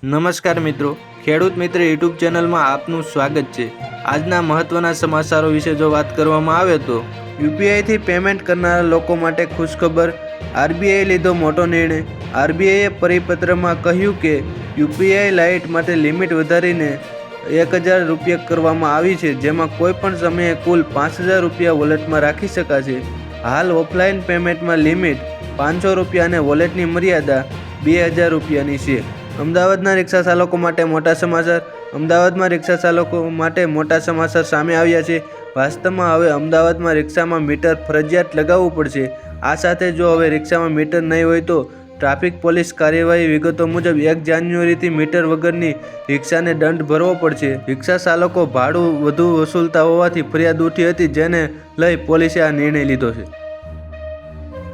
નમસ્કાર મિત્રો, ખેડૂત મિત્ર યુટ્યુબ ચેનલમાં આપનું સ્વાગત છે। આજના મહત્વના સમાચારો વિશે જો વાત કરવામાં આવે તો યુપીઆઈથી પેમેન્ટ કરનારા લોકો માટે ખુશખબર, આરબીઆઈએ લીધો મોટો નિર્ણય। આરબીઆઈએ પરિપત્રમાં કહ્યું કે યુપીઆઈ લાઇટ માટે લિમિટ વધારીને 1000 રૂપિયા કરવામાં આવી છે, જેમાં કોઈપણ સમયે કુલ 5000 રૂપિયા વોલેટમાં રાખી શકાશે। હાલ ઓફલાઈન પેમેન્ટમાં લિમિટ 500 રૂપિયા અને વોલેટની મર્યાદા 2000 રૂપિયાની છે। અમદાવાદના રિક્ષા ચાલકો માટે મોટા સમાચાર। અમદાવાદમાં રિક્ષા ચાલકો માટે મોટા સમાચાર સામે આવ્યા છે। વાસ્તવમાં હવે અમદાવાદમાં રિક્ષામાં મીટર ફરજિયાત લગાવવું પડશે। આ સાથે જો હવે રિક્ષામાં મીટર નહીં હોય તો ટ્રાફિક પોલીસ કાર્યવાહી। વિગતો મુજબ 1 જાન્યુઆરીથી મીટર વગરની રિક્ષાને દંડ ભરવો પડશે। રિક્ષા ચાલકો ભાડું વધુ વસૂલતા હોવાથી ફરિયાદ ઉઠી હતી, જેને લઈ પોલીસે આ નિર્ણય લીધો છે।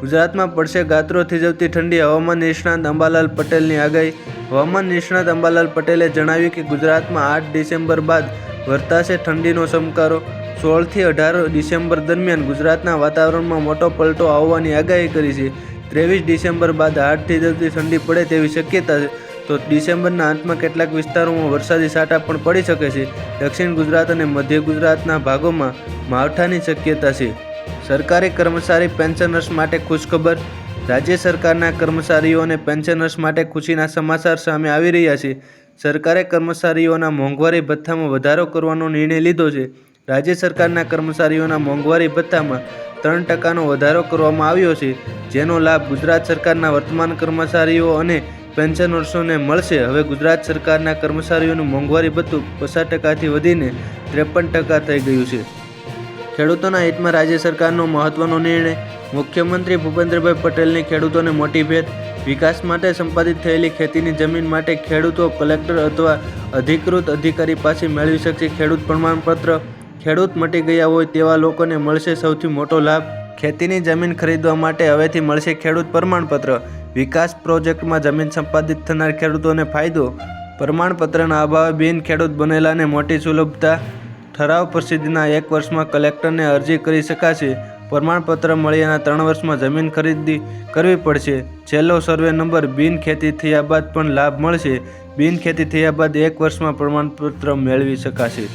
ગુજરાતમાં પડશે ગાત્રો થીજવતી ઠંડી, હવામાન નિષ્ણાત અંબાલાલ પટેલની આગાહી। હવામાન નિષ્ણાત અંબાલાલ પટેલે જણાવ્યું કે ગુજરાતમાં 8 ડિસેમ્બર બાદ વર્તાશે ઠંડીનો ચમકારો। 16 થી 18 ડિસેમ્બર દરમિયાન ગુજરાતના વાતાવરણમાં મોટો પલટો આવવાની આગાહી કરી છે। 23 ડિસેમ્બર બાદ હાડ થીજવતી ઠંડી પડે તેવી શક્યતા છે, તો ડિસેમ્બરના અંતમાં કેટલાક વિસ્તારોમાં વરસાદી છાંટા પણ પડી શકે છે। દક્ષિણ ગુજરાત અને મધ્ય ગુજરાતના ભાગોમાં માવઠાની શક્યતા છે। સરકારી કર્મચારી પેન્શનર્સ માટે ખુશખબર। રાજ્ય સરકારના કર્મચારીઓ અને પેન્શનર્સ માટે ખુશીના સમાચાર સામે આવી રહ્યા છે। સરકારે કર્મચારીઓના મોંઘવારી ભથ્થામાં વધારો કરવાનો નિર્ણય લીધો છે। રાજ્ય સરકારના કર્મચારીઓના મોંઘવારી ભથ્થામાં 3% વધારો કરવામાં આવ્યો છે, જેનો લાભ ગુજરાત સરકારના વર્તમાન કર્મચારીઓ અને પેન્શનર્સોને મળશે। હવે ગુજરાત સરકારના કર્મચારીઓનું મોંઘવારી ભથ્થું 50%થી વધીને 53% થઈ ગયું છે। ખેડૂતોના હિતમાં રાજ્ય સરકારનો મહત્વનો નિર્ણય। મુખ્યમંત્રી ભૂપેન્દ્રભાઈ પટેલની ખેડૂતોને મોટી ભેટ। વિકાસ માટે સંપાદિત થયેલી ખેતીની જમીન માટે ખેડૂતો કલેક્ટર અથવા અધિકૃત અધિકારી પાસે મેળવી શકશે ખેડૂત પ્રમાણપત્ર। ખેડૂત મટી ગયા હોય તેવા લોકોને મળશે સૌથી મોટો લાભ। ખેતીની જમીન ખરીદવા માટે હવેથી મળશે ખેડૂત પ્રમાણપત્ર। વિકાસ પ્રોજેક્ટમાં જમીન સંપાદિત થનાર ખેડૂતોને ફાયદો। પ્રમાણપત્રના અભાવે બિન ખેડૂત બનેલાને મોટી સુલભતા। ઠરાવ પ્રસિદ્ધિના 1 વર્ષમાં કલેક્ટરને અરજી કરી શકાશે। પ્રમાણપત્ર મળ્યાના 3 વર્ષમાં જમીન ખરીદી કરવી પડશે। છેલ્લો સર્વે નંબર। બિન ખેતી થયા બાદ પણ લાભ મળશે। બિન ખેતી થયા બાદ 1 વર્ષમાં પ્રમાણપત્ર મેળવી શકાશે।